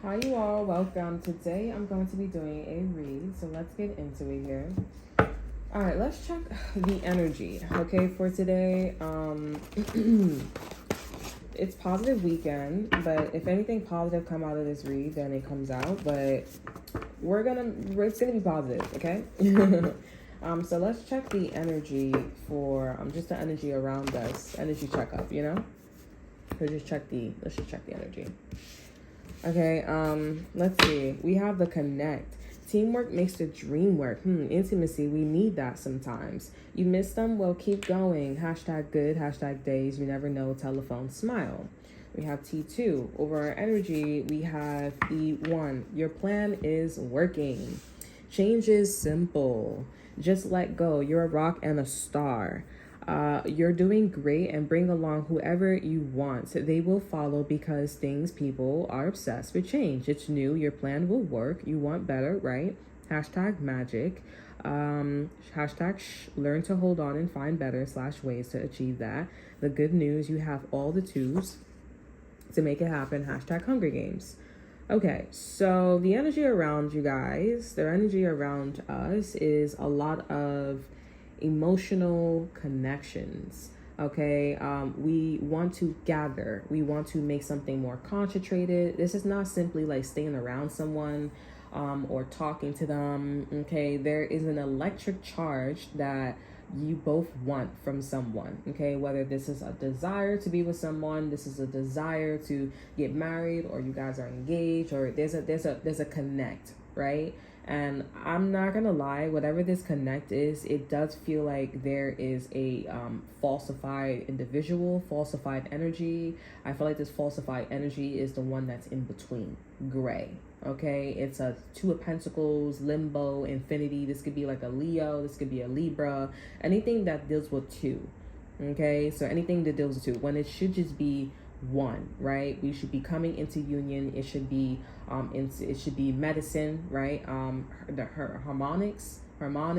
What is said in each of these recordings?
Hi, you all. Welcome. Today I'm going to be doing a read, so let's get into it here. All right, let's check the energy. Okay, for today, it's positive weekend, but if anything positive come out of this read, then it comes out. But it's gonna be positive. Okay. So let's check the energy for just the energy around us, energy checkup. Let's just check the energy. Okay, let's see. We have the connect. Teamwork makes the dream work. Intimacy, we need that sometimes. You miss them? Well, keep going. Hashtag good, hashtag days. You never know. Telephone smile. We have T2. Over our energy, we have E1. Your plan is working. Change is simple. Just let go. You're a rock and a star. You're doing great, and bring along whoever you want. They will follow because people are obsessed with change. It's new. Your plan will work. You want better, right? Hashtag magic. Hashtag learn to hold on and find better / ways to achieve that. The good news, you have all the twos to make it happen. Hashtag Hunger Games. Okay, so the energy around you guys, their energy around us is a lot of emotional connections. Okay, we want to gather, we want to make something more concentrated. This is not simply like staying around someone or talking to them. Okay, there is an electric charge that you both want from someone. Okay, whether this is a desire to be with someone, this is a desire to get married, or you guys are engaged, or there's a connect, right? And I'm not gonna lie, whatever this connect is, it does feel like there is a falsified individual, falsified energy. I feel like this falsified energy is the one that's in between, gray. Okay, it's a Two of Pentacles, limbo, infinity. This could be like a Leo, this could be a Libra, anything that deals with two. Okay, so anything that deals with two, when it should just be one, right? We should be coming into union. It should be it should be medicine, right? Harmonics,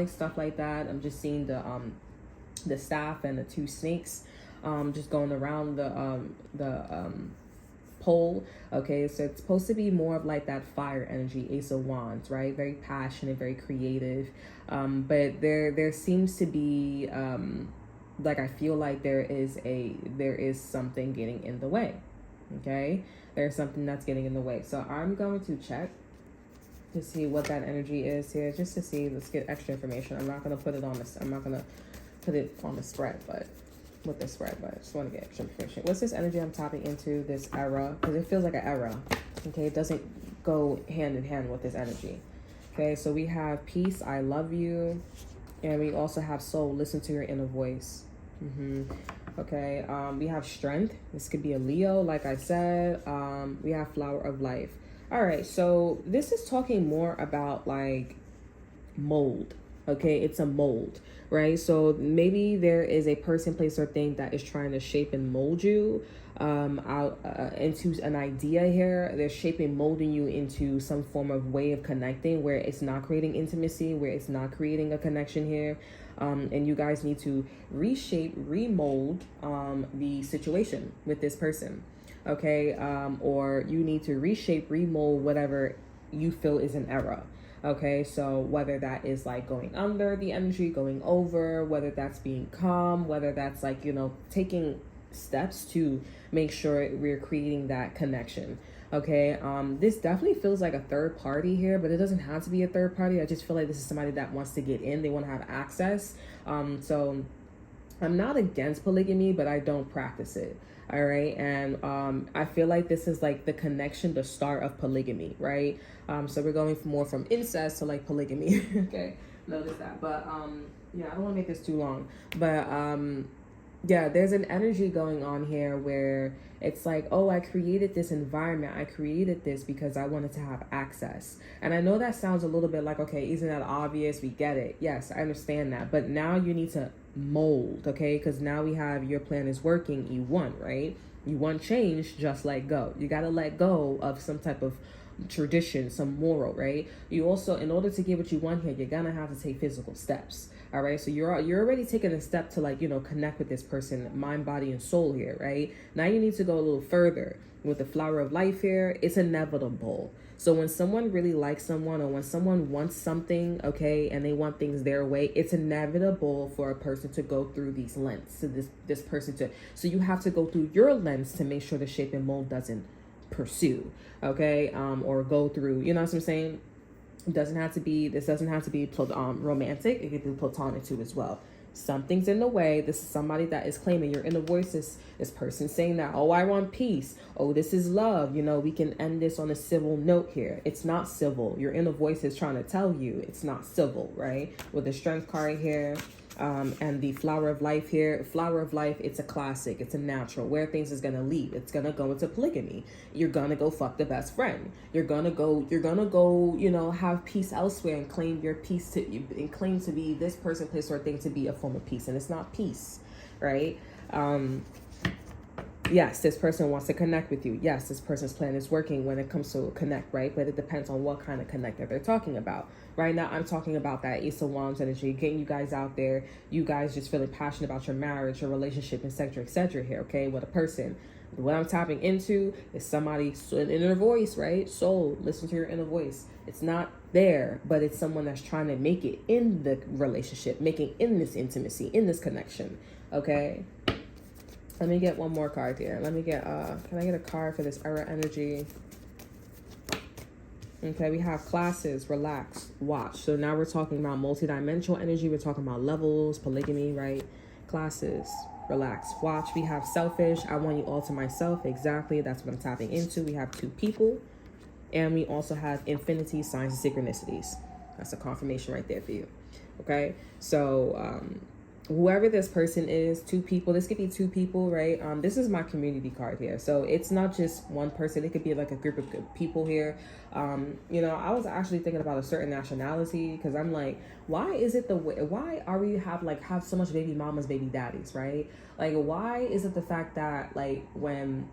stuff like that. I'm just seeing the staff and the two snakes just going around the pole. Okay, so it's supposed to be more of like that fire energy, Ace of Wands, right? Very passionate, very creative, but there seems to be like I feel like there is something getting in the way. Okay, there's something that's getting in the way. So I'm going to check to see what that energy is here, just to see. Let's get extra information. I'm not gonna put it on this. I'm not gonna put it on the spread, but with the spread. But I just want to get extra information. What's this energy I'm tapping into? This era, because it feels like an era. Okay, it doesn't go hand in hand with this energy. Okay, so we have peace. I love you, and we also have soul. Listen to your inner voice. Okay, we have strength. This could be a Leo, like I said. We have flower of life. All right, so this is talking more about like mold. Okay, it's a mold, right? So maybe there is a person, place, or thing that is trying to shape and mold you out into an idea here. They're shaping, molding you into some form of way of connecting where it's not creating intimacy, where it's not creating a connection here. And you guys need to reshape, remold the situation with this person. Okay, or you need to reshape, remold whatever you feel is an error. Okay, so whether that is like going under the energy, going over, whether that's being calm, whether that's like, taking steps to make sure we're creating that connection. Okay, this definitely feels like a third party here, but it doesn't have to be a third party. I just feel like this is somebody that wants to get in, they want to have access. So I'm not against polygamy, but I don't practice it. All right. And I feel like this is like the connection, the start of polygamy, right? So we're going more from incest to like polygamy. Okay. Notice that. But yeah, I don't want to make this too long. But yeah, there's an energy going on here where it's like, oh, I created this environment. I created this because I wanted to have access. And I know that sounds a little bit like, okay, isn't that obvious? We get it. Yes, I understand that. But now you need to mold, okay? Because now we have your plan is working, you want, right? You want change, just let go. You got to let go of some type of tradition, some moral, right? You also, in order to get what you want here, you're gonna have to take physical steps. All right, so you're already taking a step to, like, connect with this person, mind, body, and soul here, right? Now you need to go a little further with the flower of life here. It's inevitable. So when someone really likes someone, or when someone wants something, okay, and they want things their way, it's inevitable for a person to go through these lens, so this person to, so you have to go through your lens to make sure the shape and mold doesn't pursue, okay, or go through, you know what I'm saying? This doesn't have to be romantic. It could be platonic too as well. Something's in the way. This is somebody that is claiming your inner voice. This person saying that, oh, I want peace. Oh, this is love. We can end this on a civil note here. It's not civil. Your inner voice is trying to tell you it's not civil, right? With the strength card here, and the flower of life here. Flower of life, it's a classic. It's a natural. Where things is going to lead. It's going to go into polygamy. You're going to go fuck the best friend. You're going to go, have peace elsewhere and claim your peace and claim to be this person, place, or thing to be a form of peace. And it's not peace, right? Yes, this person wants to connect with you. Yes, this person's plan is working when it comes to connect, right? But it depends on what kind of connect that they're talking about. Right now, I'm talking about that Ace of Wands energy, getting you guys out there, you guys just feeling passionate about your marriage, your relationship, et cetera here, okay, with a person. What I'm tapping into is somebody's inner voice, right? Soul, listen to your inner voice. It's not there, but it's someone that's trying to make it in the relationship, making in this intimacy, in this connection, okay? Let me get one more card here. Let me get, can I get a card for this era energy? Okay, we have classes, relax, watch. So now we're talking about multidimensional energy. We're talking about levels, polygamy, right? Classes, relax, watch. We have selfish, I want you all to myself. Exactly, that's what I'm tapping into. We have 2 people. And we also have infinity, signs, and synchronicities. That's a confirmation right there for you. Okay, so whoever this person is, 2 people, this could be 2 people, right? This is my community card here. So it's not just one person. It could be like a group of people here. I was actually thinking about a certain nationality, because I'm like, why is it why are we have so much baby mamas, baby daddies, right? Like, why is it the fact that, like, when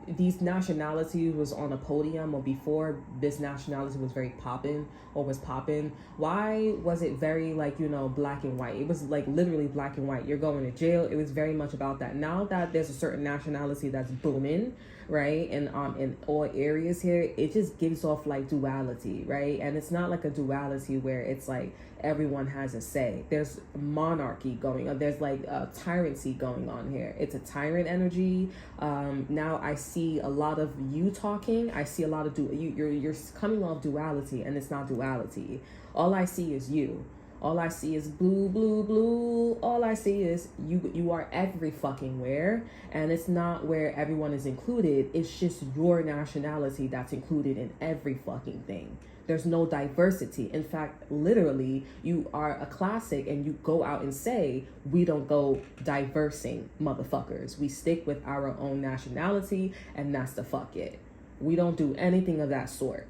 these nationalities was on a podium, or before this nationality was very popping or was popping, why was it very black and white? It was like literally black and white. You're going to jail. It was very much about that. Now that there's a certain nationality that's booming, right, and in all areas here, it just gives off like duality, right? And it's not like a duality where it's like everyone has a say. There's monarchy going on. There's like a tyranny going on here. It's a tyrant energy. Now I see a lot of you talking. I see a lot of you're coming off duality, and it's not duality. All I see is you. All I see is blue, blue, blue. All I see is you are every fucking where, and it's not where everyone is included. It's just your nationality that's included in every fucking thing. There's no diversity. In fact, literally, you are a classic, and you go out and say, we don't go diversing, motherfuckers. We stick with our own nationality, and that's the fuck it. We don't do anything of that sort.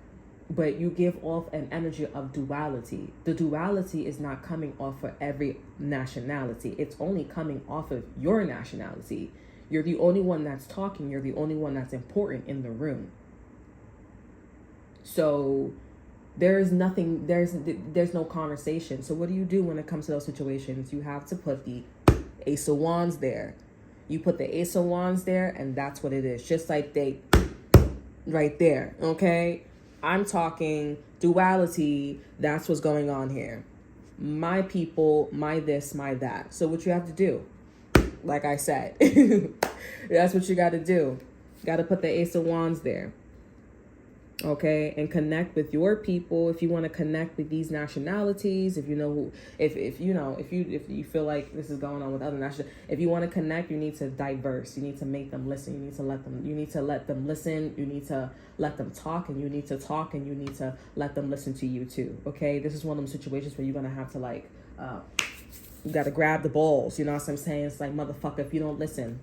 But you give off an energy of duality. The duality is not coming off for every nationality. It's only coming off of your nationality. You're the only one that's talking. You're the only one that's important in the room. So there's no conversation. So what do you do when it comes to those situations? You have to put the Ace of Wands there. You put the Ace of Wands there, and that's what it is. Just like they right there, okay? I'm talking duality. That's what's going on here. My people, my this, my that. So what you have to do, like I said, that's what you got to do. Got to put the Ace of Wands there. Okay, and connect with your people. If you want to connect with these nationalities, if you know who, if you feel like this is going on with other nationalities, if you want to connect, you need to diverse. You need to make them listen. You need to let them listen. You need to let them talk, and you need to talk, and you need to let them listen to you too. Okay, this is one of those situations where you're gonna have to you got to grab the balls. You know what I'm saying? It's like, motherfucker, if you don't listen,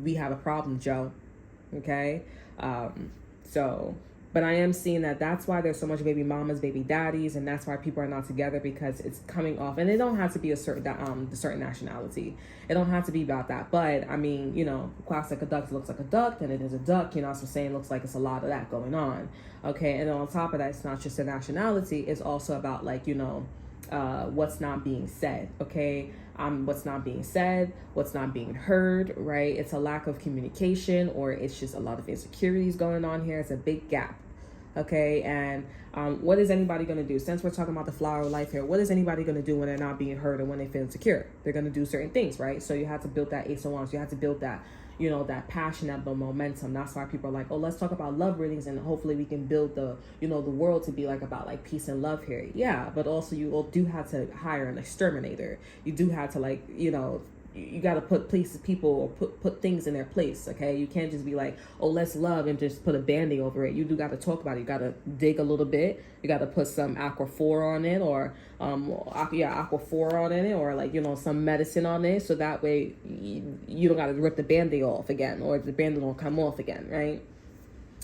we have a problem, Joe. Okay, so But I am seeing that that's why there's so much baby mamas, baby daddies, and that's why people are not together, because it's coming off. And it don't have to be a certain nationality. It don't have to be about that. But I mean, you know, quacks like a duck looks like a duck, and it is a duck. You know what I'm saying? Looks like it's a lot of that going on. Okay, and then on top of that, it's not just a nationality. It's also about, like, you know, what's not being said. Okay, what's not being said, what's not being heard, right? It's a lack of communication, or it's just a lot of insecurities going on here. It's a big gap. Okay, and what is anybody going to do? Since we're talking about the flower of life here, what is anybody going to do when they're not being heard and when they feel insecure? They're going to do certain things, right? So you have to build that Ace of Wands. You have to build that, you know, that passion, that the momentum. That's why people are like, oh, let's talk about love readings, and hopefully we can build the, you know, the world to be like about like peace and love here. Yeah, but also you do have to hire an exterminator. You do have to, like, you know, you got to put people, or put things in their place. Okay, you can't just be like, oh, let's love, and just put a band-aid over it. You do got to talk about it. You got to dig a little bit. You got to put some aqua 4 on it, or aqua 4 on it, or, like, you know, some medicine on it, so that way you don't got to rip the band-aid off again, or the band-aid won't come off again, right?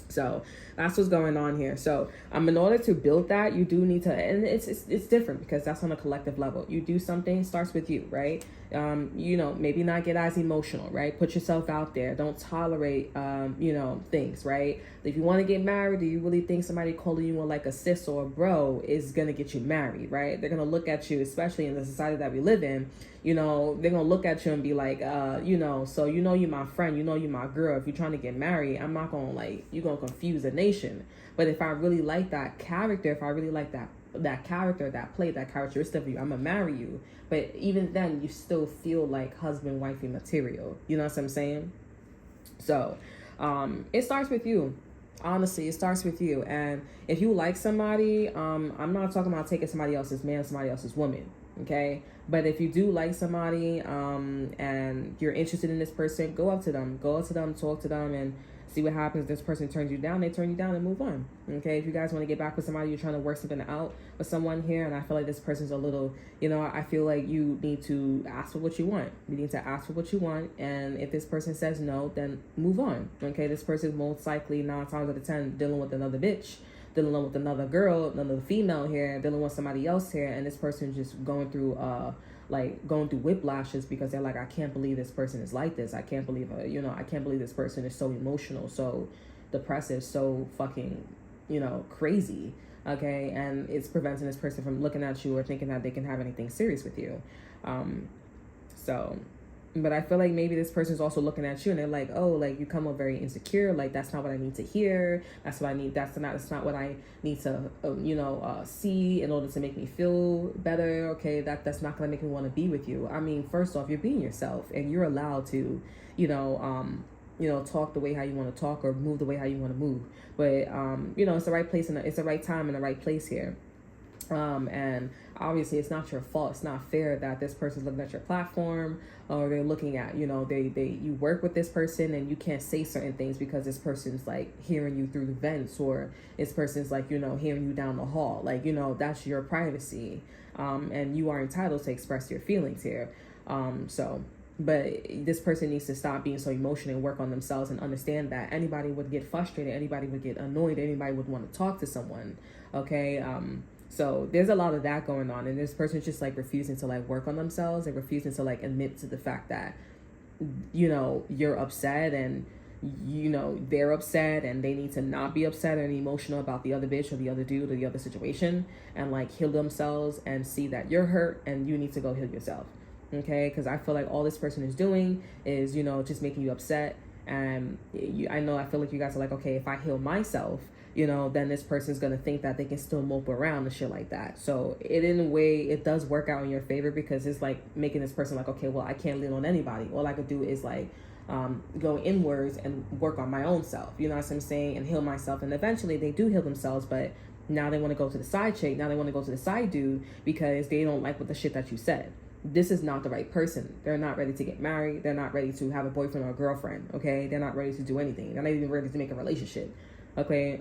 So that's what's going on here. So in order to build that, you do need to, and it's different, because that's on a collective level. You do something, starts with you, right? You know, maybe not get as emotional, right? Put yourself out there. Don't tolerate, you know, things, right? If you want to get married, do you really think somebody calling you like a sis or a bro is going to get you married, right? They're going to look at you, especially in the society that we live in, you know, they're going to look at you and be like, you know, so, you know, you're my friend, you know, you're my girl. If you're trying to get married, I'm not going to, like, you're going to confuse the nation. But if I really like that character, if I really like that character, that play, that characteristic of you, I'm gonna marry you. But even then, you still feel like husband, wifey material. You know what I'm saying? So, it starts with you. Honestly, it starts with you. And if you like somebody, I'm not talking about taking somebody else's man, somebody else's woman. Okay, but if you do like somebody, and you're interested in this person, go up to them, talk to them, and see what happens. This person turns you down, they turn you down, and move on. Okay, if you guys want to get back with somebody, you're trying to work something out with someone here, and I feel like this person's a little, you know, I feel like you need to ask for what you want. You need to ask for what you want, and if this person says no, then move on. Okay, this person is most likely 9 times out of 10 dealing with another bitch, dealing with another girl, another female here, dealing with somebody else here, and this person just going through whiplashes, because they're like, I can't believe this person is like this. I can't believe, I can't believe this person is so emotional, so depressive, so fucking, you know, crazy. Okay, and it's preventing this person from looking at you or thinking that they can have anything serious with you. But I feel like maybe this person's also looking at you and they're like, oh, like, you come up very insecure. Like, that's not what I need to hear. That's what I need. That's not what I need to, see in order to make me feel better. Okay, that's not going to make me want to be with you. I mean, first off, you're being yourself, and you're allowed to, talk the way how you want to talk, or move the way how you want to move. But, it's the right place, and it's the right time and the right place here. And obviously it's not your fault. It's not fair that this person's looking at your platform, or they're looking at, you work with this person and you can't say certain things because this person's like hearing you through the vents, or this person's like, hearing you down the hall. Like, that's your privacy. And you are entitled to express your feelings here. But this person needs to stop being so emotional and work on themselves, and understand that anybody would get frustrated, anybody would get annoyed, anybody would want to talk to someone. Okay. So there's a lot of that going on, and this person's just like refusing to like work on themselves, and refusing to like admit to the fact that, you're upset, and they're upset, and they need to not be upset and emotional about the other bitch or the other dude or the other situation, and like heal themselves and see that you're hurt and you need to go heal yourself. Okay, because I feel like all this person is doing is, just making you upset. And I feel like you guys are like, okay, if I heal myself, then this person's going to think that they can still mope around and shit like that. So in a way, it does work out in your favor, because it's like making this person like, okay, well, I can't lean on anybody. All I could do is like go inwards and work on my own self. You know what I'm saying? And heal myself. And eventually they do heal themselves, but now they want to go to the side chick. Now they want to go to the side dude because they don't like what the shit that you said. This is not the right person. They're not ready to get married. They're not ready to have a boyfriend or a girlfriend. Okay. They're not ready to do anything. They're not even ready to make a relationship. Okay.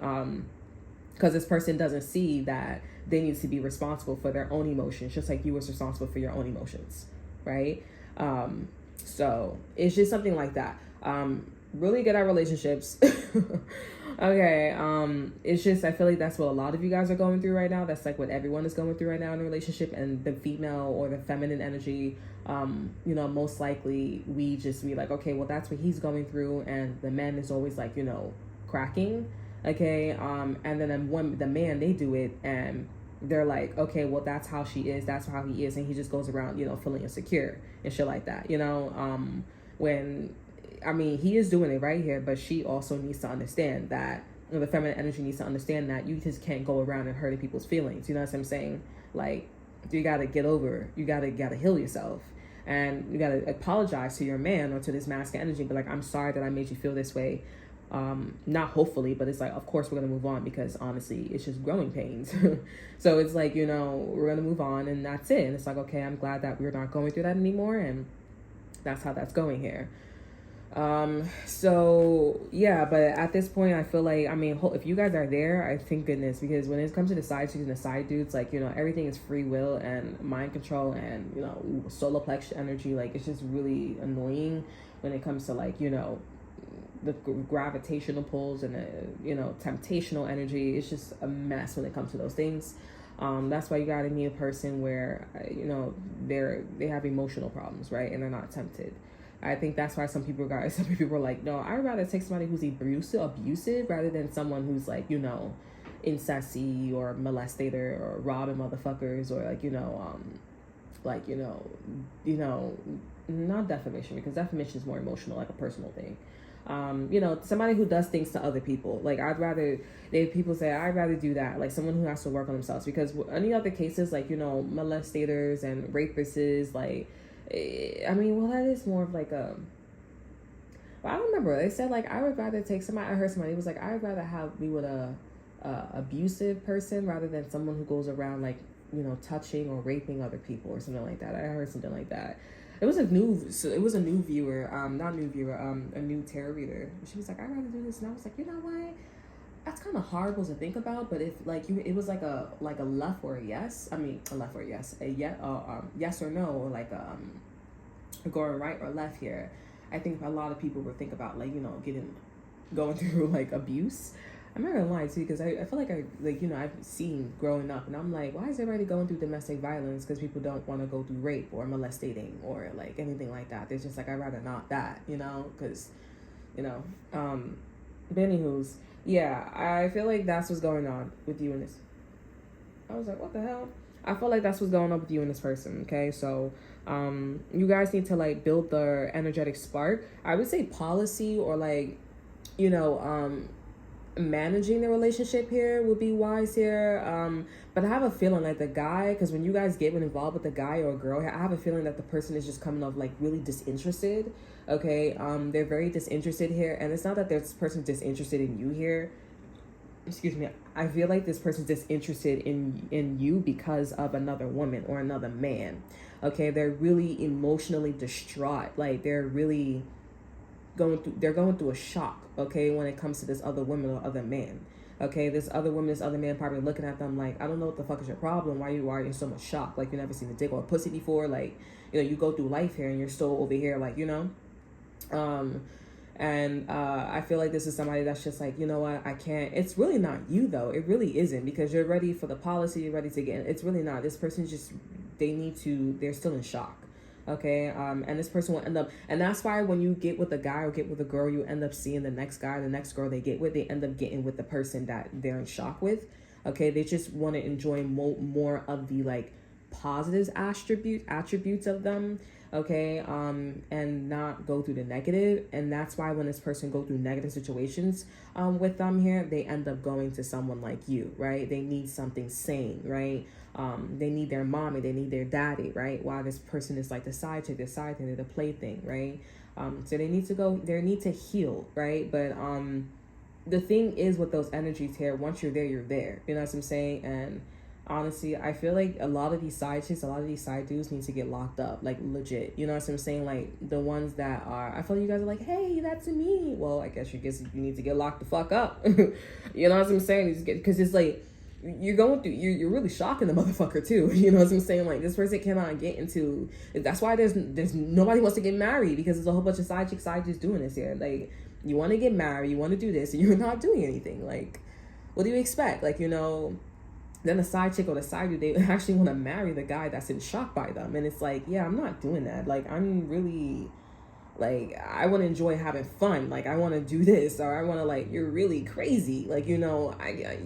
Because this person doesn't see that they need to be responsible for their own emotions, just like you was responsible for your own emotions. Right. So it's just something like that. really good at relationships. Okay, it's just, I feel like that's what a lot of you guys are going through right now. That's like what everyone is going through right now in a relationship. And the female or the feminine energy, you know, most likely we just be like, okay, well, that's what he's going through. And the man is always like, you know, cracking. Okay, and then when the man, they do it and they're like, okay, well, that's how she is, that's how he is, and he just goes around, you know, feeling insecure and shit like that, you know. When, I mean, he is doing it right here, but she also needs to understand that, you know, the feminine energy needs to understand that you just can't go around and hurting people's feelings. You know what I'm saying? Like, you gotta get over, you gotta heal yourself, and you gotta apologize to your man or to this masculine energy, but like, I'm sorry that I made you feel this way. Not hopefully, but it's like, of course we're gonna move on, because honestly it's just growing pains. So it's like, you know, we're gonna move on and that's it. And it's like, okay, I'm glad that we're not going through that anymore, and that's how that's going here. So yeah, but at this point I feel like, I mean, if you guys are there, I thank goodness, because when it comes to the side chicks and the side dudes, like, you know, everything is free will and mind control and, you know, solar plex energy. Like, it's just really annoying when it comes to, like, you know, the gravitational pulls and the, you know, temptational energy. It's just a mess when it comes to those things. That's why you gotta meet a person where, you know, they have emotional problems, right, and they're not tempted. I think that's why some people are like, no, I'd rather take somebody who's abusive rather than someone who's like, you know, incesty or molestator or robbing motherfuckers, or like, you know, not defamation, because defamation is more emotional, like a personal thing. You know, somebody who does things to other people. Like, people say, I'd rather do that. Like, someone who has to work on themselves, because any other cases, like, you know, molestators and rapists, like, I mean, well, that is more of like well, I don't remember. They said, like, I would rather take somebody, I heard somebody was like, I'd rather be with a abusive person rather than someone who goes around, like, you know, touching or raping other people or something like that. I heard something like that. It was a new viewer, a new tarot reader. She was like, I'd rather do this. And I was like, you know what? That's kind of horrible to think about, but if, like, it was like a left or a yes. I mean, a left or a yes, yes or no, or like going right or left here. I think a lot of people would think about, like, you know, going through like abuse. I'm not gonna lie too, because I feel like you know, I've seen growing up, and I'm like, why is everybody going through domestic violence? Because people don't want to go through rape or molestating or like anything like that. They're just like, I'd rather not that, you know, because, you know, but anywho's, yeah, I feel like that's what's going on with you and this. I was like, what the hell? I feel like that's what's going on with you and this person, okay? So, you guys need to, like, build the energetic spark. I would say policy, or, like, you know, managing the relationship here would be wise here. But I have a feeling like the guy, because when you guys get involved with a guy or a girl, I have a feeling that the person is just coming off like really disinterested. Okay, they're very disinterested here, and it's not that this person's disinterested in you here. Excuse me. I feel like this person's disinterested in you because of another woman or another man. Okay, they're really emotionally distraught. Like, they're really going through a shock, okay, when it comes to this other woman or other man. Okay, this other man probably looking at them like, I don't know what the fuck is your problem. Why are you in so much shock? Like, you never seen a dick or a pussy before. Like, you know, you go through life here and you're still over here, like, you know. I feel like this is somebody that's just like, you know what, I can't. It's really not you though. It really isn't, because you're ready for the policy. You're ready to get. It's really not. This person's just, they're still in shock. Okay, and this person will end up, and that's why when you get with a guy or get with a girl, you end up seeing the next guy, the next girl they get with, they end up getting with the person that they're in shock with. Okay, they just want to enjoy more of the, like, positive attributes of them. Okay, and not go through the negative. And that's why when this person go through negative situations with them here, they end up going to someone like you, right? They need something sane, right? They need their mommy, they need their daddy, right? While this person is like the side chick, they're the plaything, right? So they need to heal, right? But the thing is with those energies here, once you're there, you're there. You know what I'm saying? And honestly, I feel like a lot of these side chicks, a lot of these side dudes need to get locked up, like, legit. You know what I'm saying? Like, the ones that are, I feel like you guys are like, hey, that's me. Well, I guess you need to get locked the fuck up. You know what I'm saying? Because it's like, you're really shocking the motherfucker too. You know what I'm saying? Like, this person cannot get into, that's why there's nobody wants to get married, because there's a whole bunch of side chicks doing this here. Like, You want to get married, you want to do this, and you're not doing anything. Like, what do you expect? Like, you know, then the side chick or the side dude, they actually want to marry the guy that's in shock by them. And it's like, yeah, I'm not doing that. Like, I'm really, like, I want to enjoy having fun. Like, I want to do this, or I want to, like, you're really crazy. Like, you know,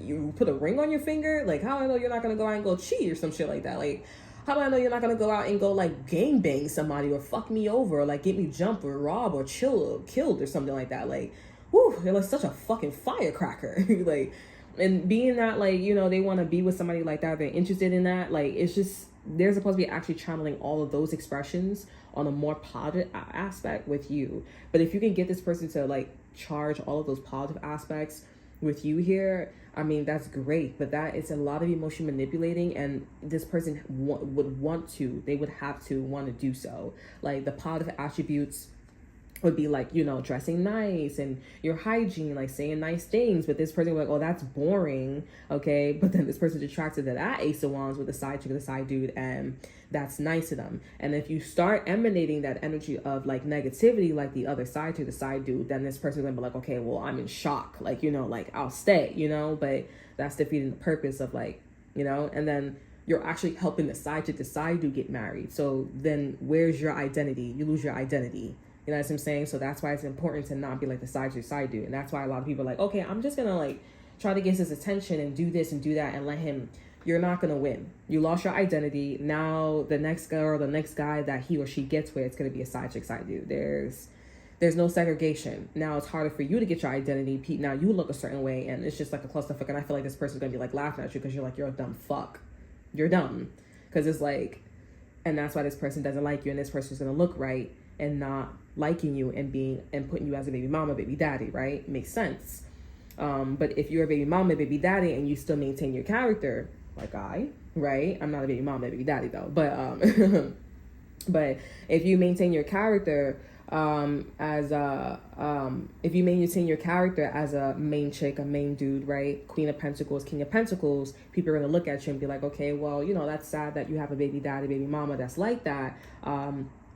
you put a ring on your finger. Like, how do I know you're not going to go out and go cheat or some shit like that? Like, how do I know you're not going to go out and go, like, gang bang somebody or fuck me over or, like, get me jumped or robbed or killed or something like that? Like, whew, they're like such a fucking firecracker. Like, and being that, like, you know, they want to be with somebody like that, they're interested in that, like, it's just, they're supposed to be actually channeling all of those expressions on a more positive aspect with you. But if you can get this person to, like, charge all of those positive aspects with you here, I mean, that's great. But that is a lot of emotion manipulating, and this person would want to, they would have to want to do so. Like, the positive attributes would be like, you know, dressing nice and your hygiene, like saying nice things. But this person would be like, oh, that's boring. Okay. But then this person's attracted to that Ace of Wands with the side chick, the side dude, and that's nice to them. And if you start emanating that energy of like negativity, like the other side to the side dude, then this person's gonna be like, okay, well, I'm in shock. Like, you know, like I'll stay, you know, but that's defeating the purpose of, like, you know, and then you're actually helping the side chick, the side dude get married. So then where's your identity? You lose your identity. You know what I'm saying? So that's why it's important to not be like the side dude. And that's why a lot of people are like, okay, I'm just going to like try to get his attention and do this and do that and let him. You're not going to win. You lost your identity. Now the next girl or the next guy that he or she gets with, it's going to be a side chick, side dude. There's no segregation. Now it's harder for you to get your identity. Now you look a certain way and it's just like a clusterfuck. And I feel like this person's going to be like laughing at you because you're like, you're a dumb fuck. You're dumb. Because it's like, and that's why this person doesn't like you, and this person's going to look right and not liking you and being and putting you as a baby mama, baby daddy, right? Makes sense. But if you're a baby mama, baby daddy, and you still maintain your character, like right? I'm not a baby mama, baby daddy though. But but if you maintain your character if you maintain your character as a main chick, a main dude, right? Queen of Pentacles, King of Pentacles, people are gonna look at you and be like, okay, well, you know, that's sad that you have a baby daddy, baby mama that's like that.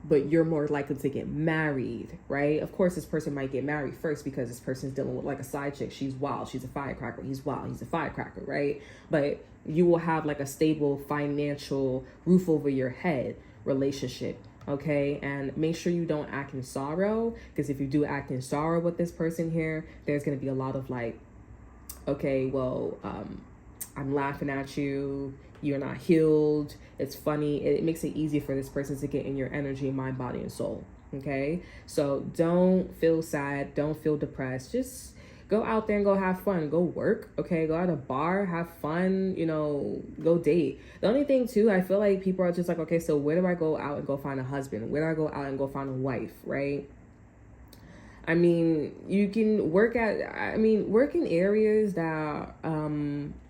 But you're more likely to get married, right? Of course, this person might get married first because this person's dealing with like a side chick. She's wild. She's a firecracker. He's wild. He's a firecracker, right? But you will have like a stable financial roof over your head relationship, okay? And make sure you don't act in sorrow, because if you do act in sorrow with this person here, there's going to be a lot of like, okay, well, I'm laughing at you. You're not healed. It's funny. It makes it easy for this person to get in your energy, mind, body, and soul. Okay? So don't feel sad. Don't feel depressed. Just go out there and go have fun. Go work. Okay? Go at a bar. Have fun. You know, go date. The only thing, too, I feel like people are just like, okay, so where do I go out and go find a husband? Where do I go out and go find a wife? Right? I mean, you can work in areas that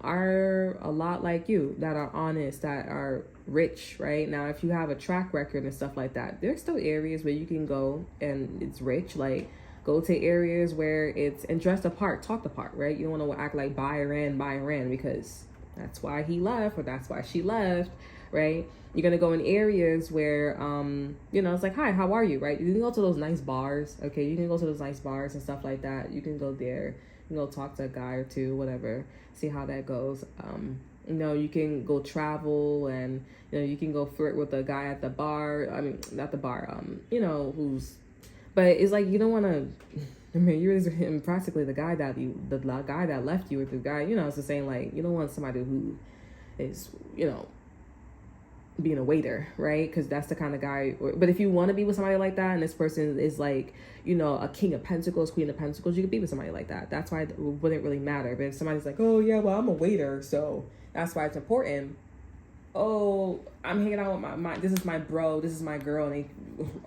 are a lot like you, that are honest, that are rich, right? Now, if you have a track record and stuff like that, there's still areas where you can go and it's rich. Like, go to areas where it's, and dress the part, talk the part, right? You don't want to act like Byron, because that's why he left or that's why she left, right? You're going to go in areas where, you know, it's like, hi, how are you, right? You can go to those nice bars, okay? You can go to those nice bars and stuff like that. You can go there. You can go talk to a guy or two, whatever. See how that goes. You know, you can go travel and, you know, you can go flirt with a guy at the bar. I mean, not the bar, you know, but it's like, you don't want to, I mean, you're practically the guy that left you with the guy, you know, it's the same, like, you don't want somebody who is, you know, being a waiter, right? Because that's the kind of guy. But if you want to be with somebody like that, and this person is like, you know, a King of Pentacles, Queen of Pentacles, you could be with somebody like that. That's why it wouldn't really matter. But if somebody's like, oh yeah, well, I'm a waiter, so that's why it's important. Oh, I'm hanging out with my this is my bro, this is my girl, and they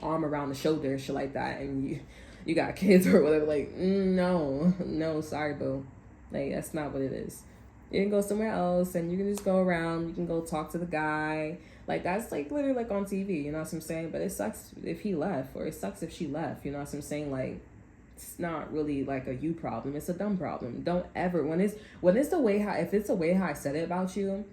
arm around the shoulder and shit like that, and you got kids or whatever. Like, no, sorry, boo. Like, that's not what it is. You can go somewhere else and you can just go around. You can go talk to the guy. Like, that's like literally like on TV, you know what I'm saying? But it sucks if he left, or it sucks if she left, you know what I'm saying? Like, it's not really like a you problem. It's a dumb problem. Don't ever, if it's the way how I said it about you,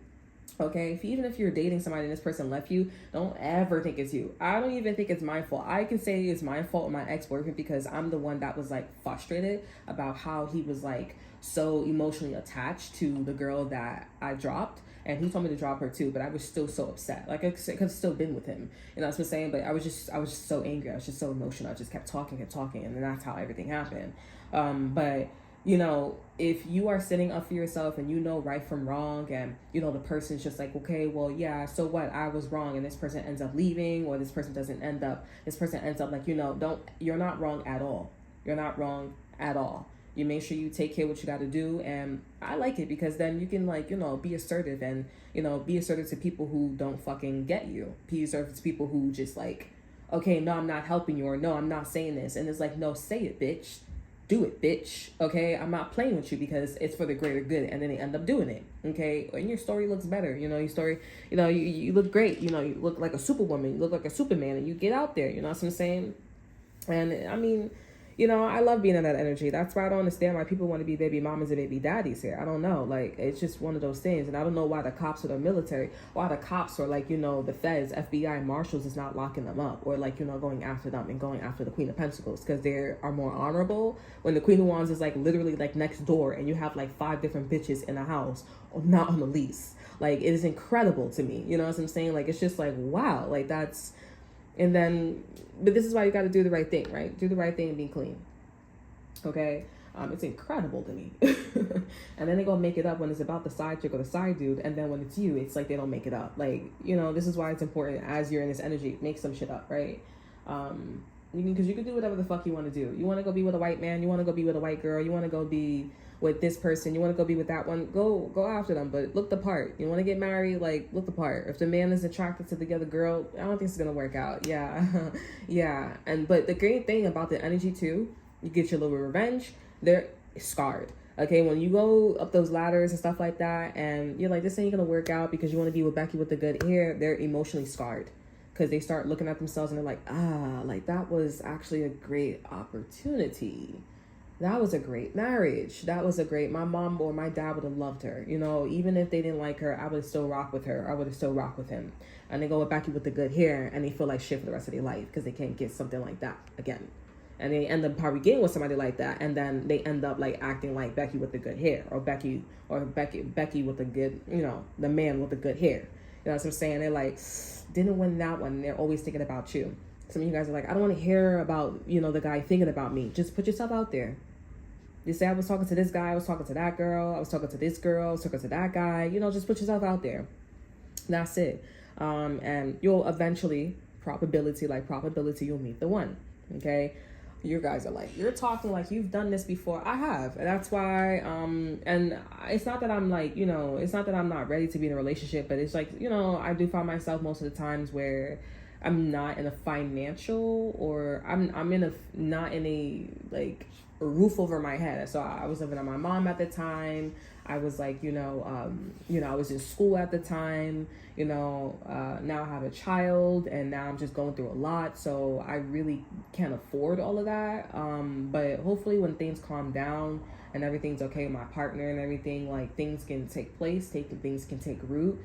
Okay, even if you're dating somebody and this person left you, don't ever think it's you. I don't even think it's my fault. I can say it's my fault, my ex-boyfriend, because I'm the one that was like frustrated about how he was like so emotionally attached to the girl that I dropped. And he told me to drop her too, but I was still so upset. Like I could have still been with him, you know what I'm saying? But I was just so angry. I was just so emotional. I just kept talking, and then that's how everything happened. But you know, if you are sitting up for yourself and you know right from wrong, and you know the person's just like, okay, well, yeah, so what, I was wrong, and this person ends up leaving, or this person ends up like, you know, you're not wrong at all. You're not wrong at all. You make sure you take care of what you got to do. And I like it because then you can, like, you know, be assertive, and you know, be assertive to people who don't fucking get you. Be assertive to people who just like, okay, no, I'm not helping you, or no, I'm not saying this. And it's like, no, say it, bitch. Do it, bitch. Okay, I'm not playing with you because it's for the greater good. And then they end up doing it. Okay, and your story looks better. You know, your story, you know, you look great. You know, you look like a superwoman, you look like a superman, and you get out there. You know what I'm saying? And I mean, you know, I love being in that energy. That's why I don't understand why people want to be baby mamas and baby daddies here. I don't know. Like, it's just one of those things. And I don't know why the cops or the military, why the cops or, like, you know, the feds, FBI, marshals is not locking them up, or, like, you know, going after them and going after the Queen of Pentacles, because they are more honorable. When the Queen of Wands is, like, literally, like, next door, and you have, like, 5 different bitches in a house, or not on the lease. Like, it is incredible to me. You know what I'm saying? Like, it's just like, wow. Like, that's... And then, but this is why you got to do the right thing, right? Do the right thing and be clean. Okay? It's incredible to me. And then they go make it up when it's about the side chick or the side dude. And then when it's you, it's like they don't make it up. Like, you know, this is why it's important as you're in this energy, make some shit up, right? Because you can do whatever the fuck you want to do. You want to go be with a white man. You want to go be with a white girl. You want to go be with this person. You want to go be with that one. Go after them, but look the part. You want to get married, like, look the part. If the man is attracted to the other girl, I don't think it's gonna work out. Yeah. Yeah. But the great thing about the energy too, you get your little revenge. They're scarred. Okay, when you go up those ladders and stuff like that, and you're like, this ain't gonna work out because you want to be with Becky with the good hair, they're emotionally scarred. Because they start looking at themselves and they're like, like, that was actually a great opportunity. That was a great marriage. That was a great, my mom or my dad would have loved her. You know, even if they didn't like her, I would have still rocked with her. I would have still rocked with him. And they go with Becky with the good hair, and they feel like shit for the rest of their life because they can't get something like that again. And they end up probably getting with somebody like that, and then they end up like acting like Becky with the good hair, or Becky with the good, you know, the man with the good hair. You know what I'm saying? They're like, didn't win that one. They're always thinking about you. Some of you guys are like, I don't want to hear about, you know, the guy thinking about me. Just put yourself out there. You say, I was talking to this guy, I was talking to that girl, I was talking to this girl, I was talking to that guy. You know, just put yourself out there. That's it. And you'll eventually, probability, you'll meet the one. Okay? You guys are like, you're talking like you've done this before. I have. And that's why, and it's not that I'm like, you know, it's not that I'm not ready to be in a relationship, but it's like, you know, I do find myself most of the times where I'm not in a financial, or I'm in a, not in a, like, a roof over my head. So I was living on my mom at the time. I was like, you know, I was in school at the time, you know, now I have a child, and now I'm just going through a lot. So I really can't afford all of that. But hopefully when things calm down and everything's okay with my partner and everything, like, things can take place, things can take root.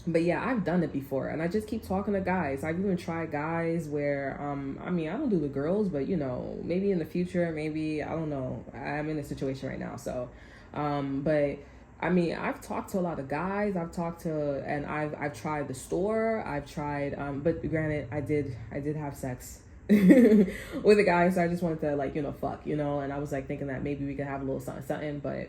But yeah, I've done it before, and I just keep talking to guys. I've even tried guys where, I mean, I don't do the girls, but, you know, maybe in the future, maybe, I don't know. I'm in a situation right now, so, but I mean, I've talked to a lot of guys. I've tried the store. I've tried, but granted, I did have sex with a guy, so I just wanted to, like, you know, fuck, you know, and I was like thinking that maybe we could have a little something, but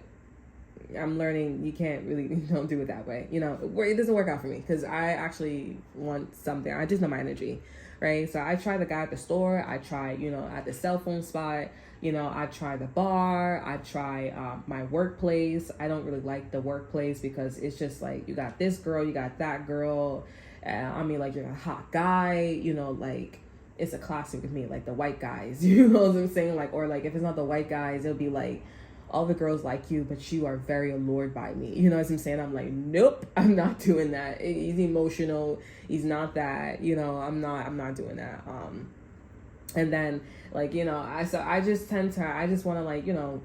I'm learning you can't really, don't do it that way. You know, it doesn't work out for me because I actually want something. I just know my energy, right? So I try the guy at the store. I try, you know, at the cell phone spot. You know, I try the bar. I try my workplace. I don't really like the workplace because it's just like, you got this girl, you got that girl. I mean, like, you're a hot guy, you know, like, it's a classic with me, like the white guys, you know what I'm saying? Like, or like, if it's not the white guys, it'll be like, all the girls like you, but you are very allured by me. You know what I'm saying? I'm like, nope, I'm not doing that. He's emotional. He's not that, you know, I'm not doing that. And then, like, you know, I just want to, like, you know,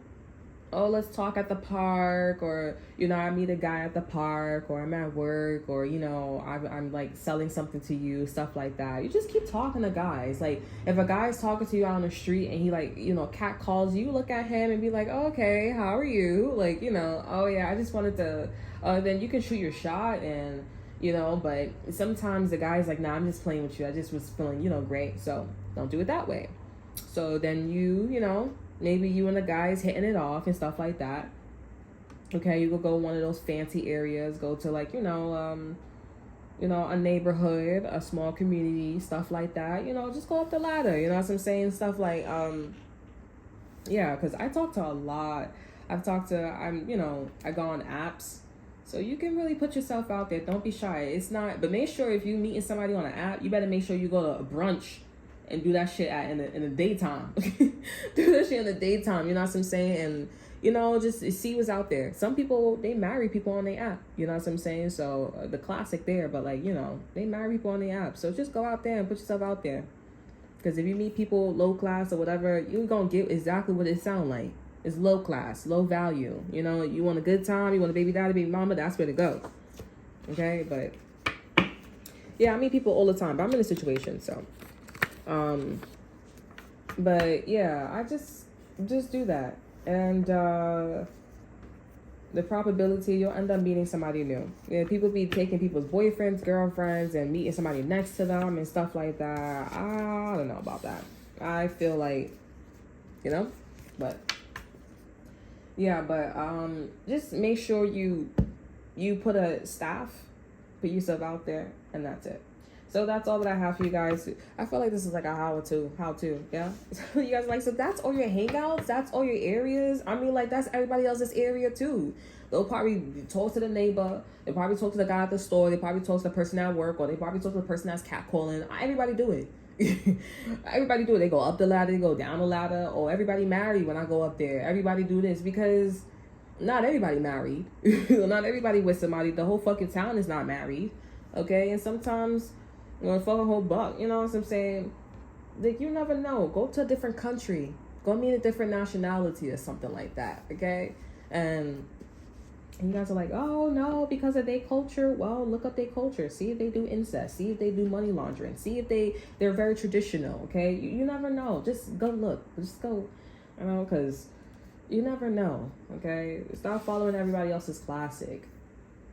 oh, let's talk at the park, or, you know, I meet a guy at the park, or I'm at work, or, you know, I'm like selling something to you, stuff like that. You just keep talking to guys. Like, if a guy's talking to you out on the street and he, like, you know, cat calls you, look at him and be like, oh, okay, how are you? Like, you know, oh yeah, I just wanted to, then you can shoot your shot. And, you know, but sometimes the guy's like, nah, I'm just playing with you, I just was feeling, you know, great. So don't do it that way. So then you know, maybe you and the guys hitting it off and stuff like that. Okay, you could go one of those fancy areas, go to, like, you know, a neighborhood, a small community, stuff like that. You know, just go up the ladder. You know what I'm saying? Stuff like, yeah, because I talk to a lot. You know, I go on apps. So you can really put yourself out there. Don't be shy. It's not, but make sure if you meeting somebody on an app, you better make sure you go to a brunch and do that shit in the daytime. Do that shit in the daytime, you know what I'm saying? And, you know, just see what's out there. Some people, they marry people on their app, you know what I'm saying? So the classic there, but, like, you know, they marry people on their app. So just go out there and put yourself out there. Because if you meet people low class or whatever, you're going to get exactly what it sound like. It's low class, low value. You know, you want a good time, you want a baby daddy, baby mama, that's where to go. Okay, but yeah, I meet people all the time, but I'm in a situation, so. But yeah, I just do that. And the probability you'll end up meeting somebody new. Yeah, people be taking people's boyfriends, girlfriends, and meeting somebody next to them and stuff like that. I don't know about that. I feel like, you know, but yeah, but just make sure you put yourself out there, and that's it. So that's all that I have for you guys. I feel like this is like a how to, yeah? You guys like, so that's all your hangouts? That's all your areas? I mean, like, that's everybody else's area too. They'll probably talk to the neighbor. They probably talk to the guy at the store. They probably talk to the person at work, or they probably talk to the person that's catcalling. Everybody do it. Everybody do it. They go up the ladder, they go down the ladder, or everybody married when I go up there. Everybody do this because not everybody married. Not everybody with somebody. The whole fucking town is not married. Okay? And sometimes, you know, fuck a whole buck, you know what I'm saying? Like, you never know. Go to a different country. Go meet a different nationality or something like that, okay? And you guys are like, oh, no, because of their culture. Well, look up their culture. See if they do incest. See if they do money laundering. See if they're very traditional, okay? You never know. Just go look. Just go, you know, because you never know, okay? Stop following everybody else's classic.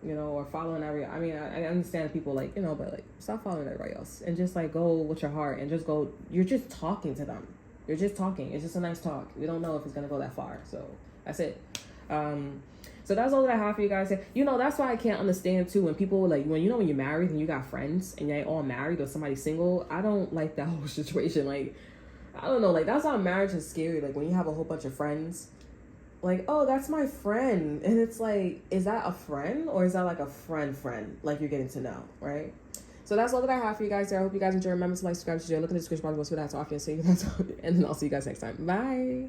You know, or following I mean, I understand people, like, you know, but, like, stop following everybody else and just, like, go with your heart and just go. You're just talking to them. You're just talking. It's just a nice talk. We don't know if it's gonna go that far, so that's it. So that's all that I have for you guys. You know, that's why I can't understand too when people, like, when you're married and you got friends and you're all married or somebody's single. I don't like that whole situation. Like, I don't know, like, that's why marriage is scary. Like, when you have a whole bunch of friends. Like, oh, that's my friend. And it's like, is that a friend? Or is that like a friend? Like, you're getting to know, right? So that's all that I have for you guys there. I hope you guys enjoy. Remember to like, subscribe, share, look at the description box for that. So I can see you guys. And then I'll see you guys next time. Bye.